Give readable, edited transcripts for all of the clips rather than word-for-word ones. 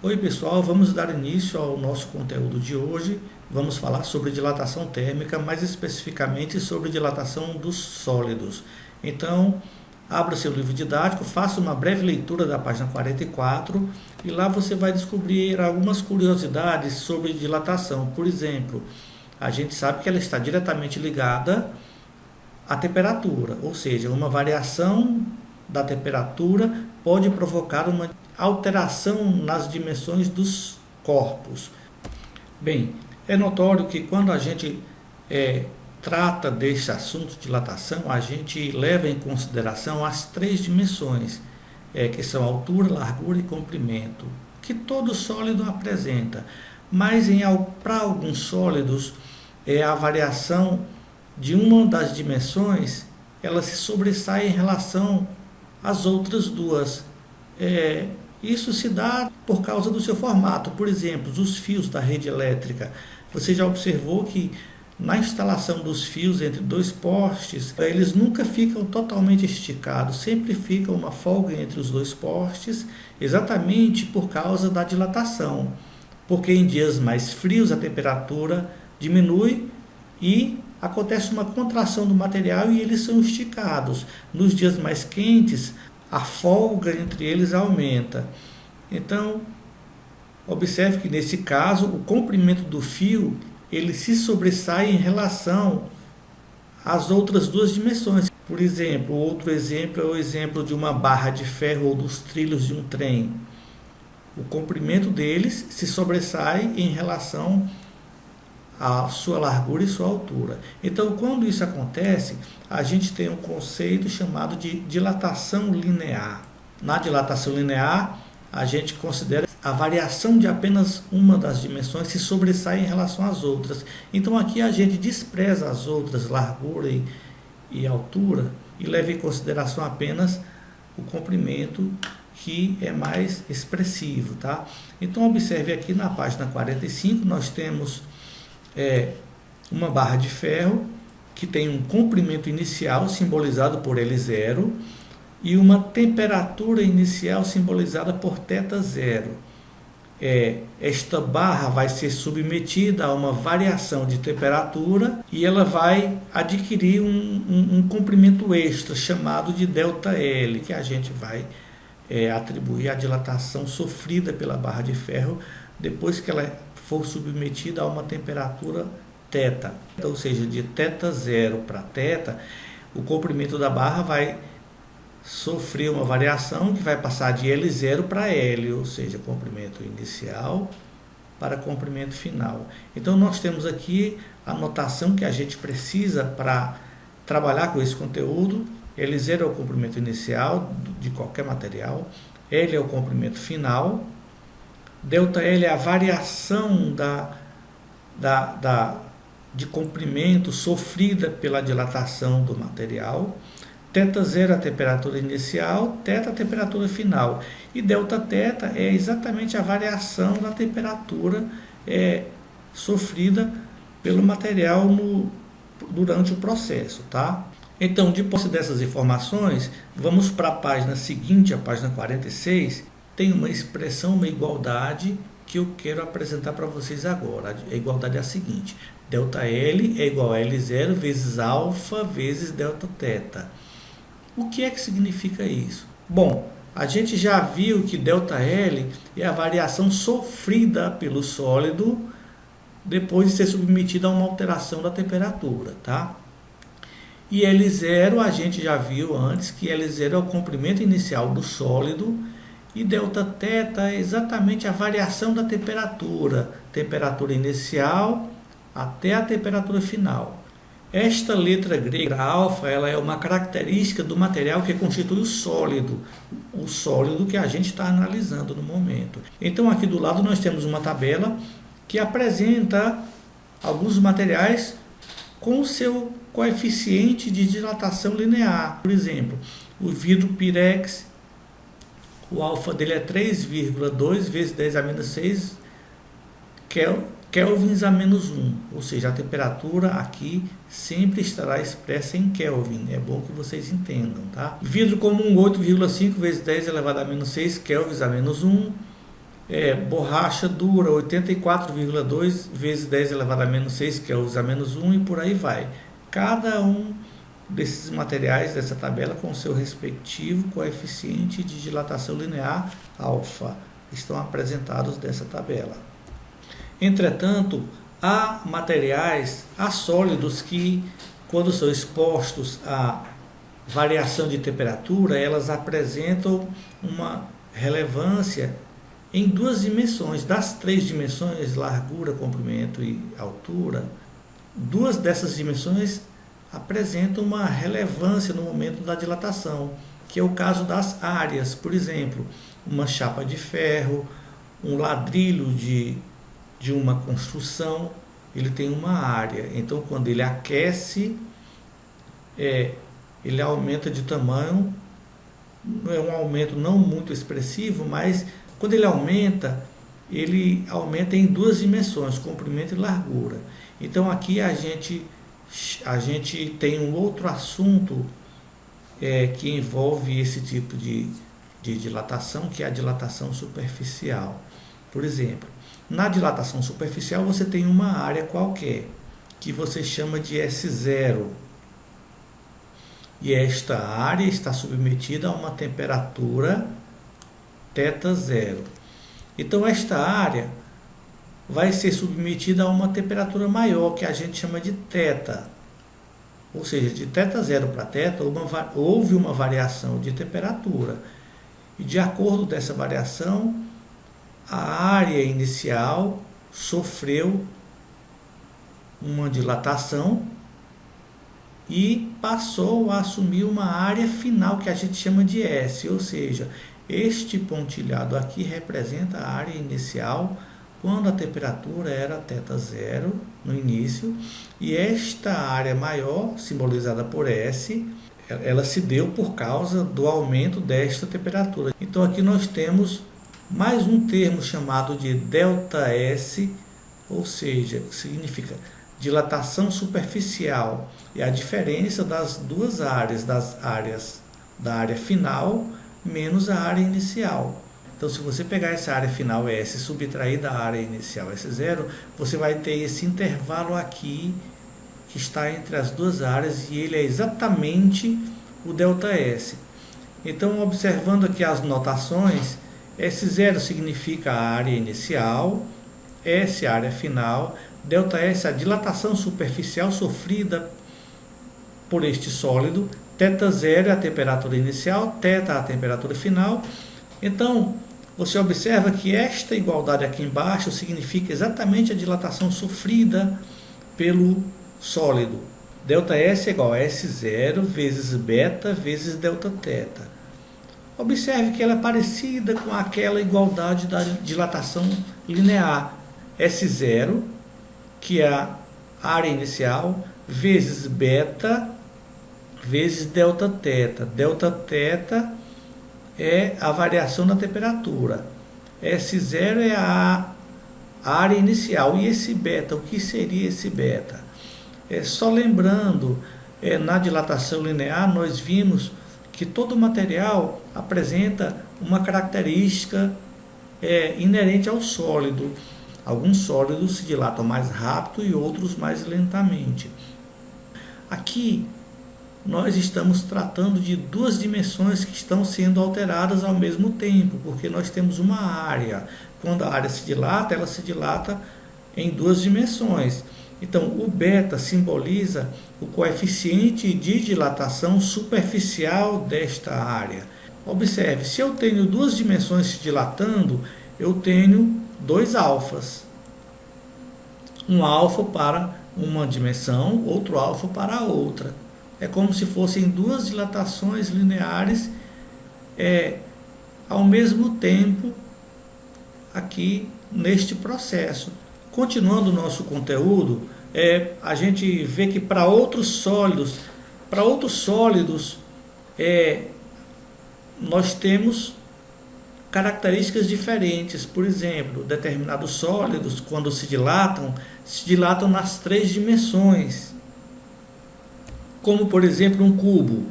Oi pessoal, vamos dar início ao nosso conteúdo de hoje. Vamos falar sobre dilatação térmica, mais especificamente sobre dilatação dos sólidos. Então, abra seu livro didático, faça uma breve leitura da página 44 e lá você vai descobrir algumas curiosidades sobre dilatação. Por exemplo, a gente sabe que ela está diretamente ligada à temperatura, ou seja, uma variação da temperatura pode provocar uma alteração nas dimensões dos corpos. Bem, é notório que quando a gente trata desse assunto de dilatação, a gente leva em consideração as três dimensões, que são altura, largura e comprimento, que todo sólido apresenta. Mas para alguns sólidos, a variação de uma das dimensões ela se sobressai em relação às outras duas. Isso se dá por causa do seu formato. Por exemplo, os fios da rede elétrica. Você já observou que na instalação dos fios entre dois postes, eles nunca ficam totalmente esticados, sempre fica uma folga entre os dois postes, exatamente por causa da dilatação. Porque em dias mais frios a temperatura diminui e acontece uma contração do material e eles são esticados. Nos dias mais quentes, a folga entre eles aumenta. Então, observe que nesse caso, o comprimento do fio ele se sobressai em relação às outras duas dimensões. Por exemplo, outro exemplo é o exemplo de uma barra de ferro ou dos trilhos de um trem. O comprimento deles se sobressai em relação a sua largura e sua altura. Então, quando isso acontece, a gente tem um conceito chamado de dilatação linear. Na dilatação linear, a gente considera a variação de apenas uma das dimensões se sobressai em relação às outras. Então, aqui a gente despreza as outras, largura e altura, e leva em consideração apenas o comprimento, que é mais expressivo, tá? Então, observe aqui na página 45, nós temos uma barra de ferro que tem um comprimento inicial simbolizado por L0 e uma temperatura inicial simbolizada por θ0. Esta barra vai ser submetida a uma variação de temperatura e ela vai adquirir um comprimento extra chamado de ΔL, que a gente vai atribuir à dilatação sofrida pela barra de ferro depois que ela for submetida a uma temperatura θ, ou seja, de θ0 para θ, o comprimento da barra vai sofrer uma variação que vai passar de L0 para L, ou seja, comprimento inicial para comprimento final. Então nós temos aqui a notação que a gente precisa para trabalhar com esse conteúdo. L0 é o comprimento inicial de qualquer material, L é o comprimento final, ΔL é a variação de comprimento sofrida pela dilatação do material, θ0 é a temperatura inicial, θ a temperatura final, e Δθ é exatamente a variação da temperatura sofrida pelo material durante o processo, tá? Então, depois dessas informações, vamos para a página seguinte, a página 46, tem uma expressão, uma igualdade que eu quero apresentar para vocês agora. A igualdade é a seguinte: ΔL é igual a L0 vezes alfa vezes Δθ. O que é que significa isso? Bom, a gente já viu que ΔL é a variação sofrida pelo sólido depois de ser submetido a uma alteração da temperatura, tá? E L0 a gente já viu antes que L0 é o comprimento inicial do sólido e Δθ é exatamente a variação da temperatura inicial até a temperatura final. Esta letra grega, alfa, ela é uma característica do material que constitui o sólido que a gente está analisando no momento. Então aqui do lado nós temos uma tabela que apresenta alguns materiais com o seu coeficiente de dilatação linear. Por exemplo, o vidro Pirex, o alfa dele é 3,2 vezes 10 a menos 6 kelvins a menos 1, ou seja, a temperatura aqui sempre estará expressa em Kelvin, é bom que vocês entendam, tá? Vidro comum 8,5 vezes 10 elevado a menos 6 kelvins a menos 1, borracha dura 84,2 vezes 10 elevado a menos 6, que é os a menos 1, e por aí vai. Cada um desses materiais dessa tabela com seu respectivo coeficiente de dilatação linear alfa estão apresentados dessa tabela. Entretanto, há sólidos que, quando são expostos a variação de temperatura, elas apresentam uma relevância em duas dimensões. Das três dimensões, largura, comprimento e altura, duas dessas dimensões apresentam uma relevância no momento da dilatação, que é o caso das áreas. Por exemplo, uma chapa de ferro, um ladrilho de uma construção, ele tem uma área. Então, quando ele aquece, ele aumenta de tamanho. É um aumento não muito expressivo, mas quando ele aumenta em duas dimensões, comprimento e largura. Então aqui a gente tem um outro assunto que envolve esse tipo de dilatação, que é a dilatação superficial. Por exemplo, na dilatação superficial você tem uma área qualquer, que você chama de S0. E esta área está submetida a uma temperatura θ0. Então esta área vai ser submetida a uma temperatura maior, que a gente chama de θ. Ou seja, de θ0 para θ houve uma variação de temperatura. E de acordo com essa variação, a área inicial sofreu uma dilatação e passou a assumir uma área final que a gente chama de S, ou seja, este pontilhado aqui representa a área inicial quando a temperatura era θ0 no início, e esta área maior, simbolizada por S, ela se deu por causa do aumento desta temperatura. Então aqui nós temos mais um termo chamado de ΔS, ou seja, significa dilatação superficial, é a diferença das duas áreas, da área final menos a área inicial. Então, se você pegar essa área final S e subtrair da área inicial S0, você vai ter esse intervalo aqui que está entre as duas áreas, e ele é exatamente o ΔS. Então, observando aqui as notações, S0 significa a área inicial, S a área final, ΔS a dilatação superficial sofrida por este sólido, θ0 é a temperatura inicial, θ a temperatura final. Então, você observa que esta igualdade aqui embaixo significa exatamente a dilatação sofrida pelo sólido. ΔS é igual a S0 vezes beta vezes Δθ. Observe que ela é parecida com aquela igualdade da dilatação linear. S0, que é a área inicial, vezes beta vezes Δθ. Δθ é a variação da temperatura. S0 é a área inicial. E esse beta, o que seria esse beta? Só lembrando, na dilatação linear nós vimos que todo material apresenta uma característica inerente ao sólido. Alguns sólidos se dilatam mais rápido e outros mais lentamente. Aqui nós estamos tratando de duas dimensões que estão sendo alteradas ao mesmo tempo, porque nós temos uma área. Quando a área se dilata, ela se dilata em duas dimensões. Então, o beta simboliza o coeficiente de dilatação superficial desta área. Observe, se eu tenho duas dimensões se dilatando, eu tenho dois alfas. Um alfa para uma dimensão, outro alfa para a outra. É como se fossem duas dilatações lineares ao mesmo tempo aqui neste processo. Continuando o nosso conteúdo, a gente vê que para outros sólidos, nós temos características diferentes. Por exemplo, determinados sólidos, quando se dilatam nas três dimensões, como por exemplo um cubo.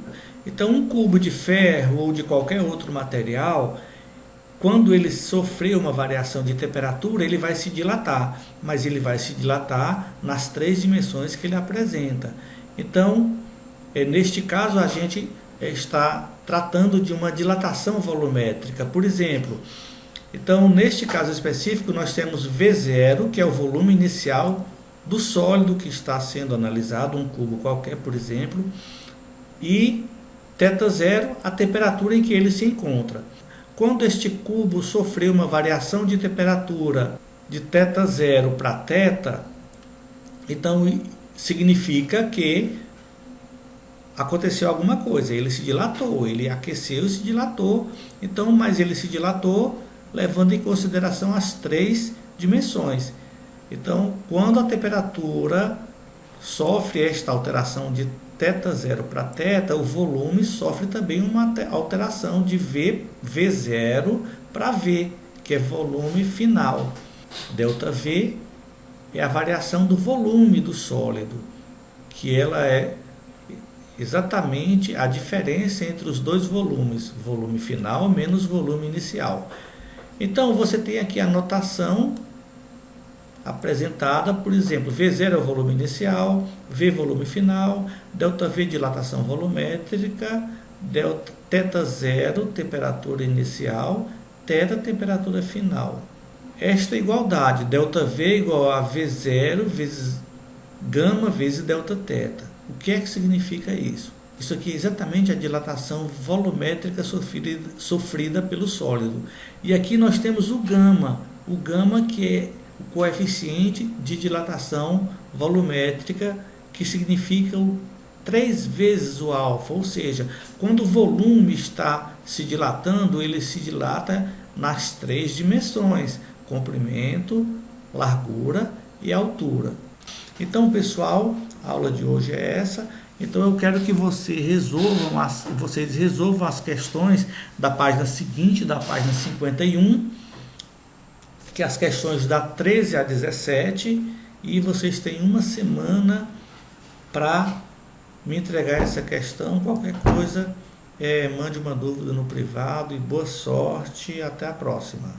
Então, um cubo de ferro ou de qualquer outro material, quando ele sofrer uma variação de temperatura, ele vai se dilatar, mas ele vai se dilatar nas 3 dimensões que ele apresenta. Então, neste caso, a gente está tratando de uma dilatação volumétrica. Por exemplo, então, neste caso específico, nós temos V0, que é o volume inicial do sólido que está sendo analisado, um cubo qualquer, por exemplo, e θ0, a temperatura em que ele se encontra. Quando este cubo sofreu uma variação de temperatura de θ0 para θ, então significa que aconteceu alguma coisa, ele se dilatou, ele aqueceu e se dilatou, então, mas ele se dilatou levando em consideração as 3 dimensões. Então, quando a temperatura sofre esta alteração de θ0 para θ, o volume sofre também uma alteração de V0 para V, que é volume final. ΔV é a variação do volume do sólido, que ela é exatamente a diferença entre os dois volumes, volume final menos volume inicial. Então, você tem aqui a notação apresentada, por exemplo, V0 é o volume inicial, V volume final, ΔV dilatação volumétrica, θ0 temperatura inicial, θ temperatura final. Esta igualdade, ΔV igual a V0 vezes gama vezes Δθ. O que é que significa isso? Isso aqui é exatamente a dilatação volumétrica sofrida pelo sólido. E aqui nós temos o gama que é o coeficiente de dilatação volumétrica, que significa 3 vezes o alfa, ou seja, quando o volume está se dilatando, ele se dilata nas 3 dimensões, comprimento, largura e altura. Então, pessoal, a aula de hoje é essa. Então, eu quero que vocês resolvam as questões da página seguinte, da página 51, que é as questões da 13 a 17, e vocês têm uma semana para me entregar essa questão. Qualquer coisa, mande uma dúvida no privado, e boa sorte, até a próxima.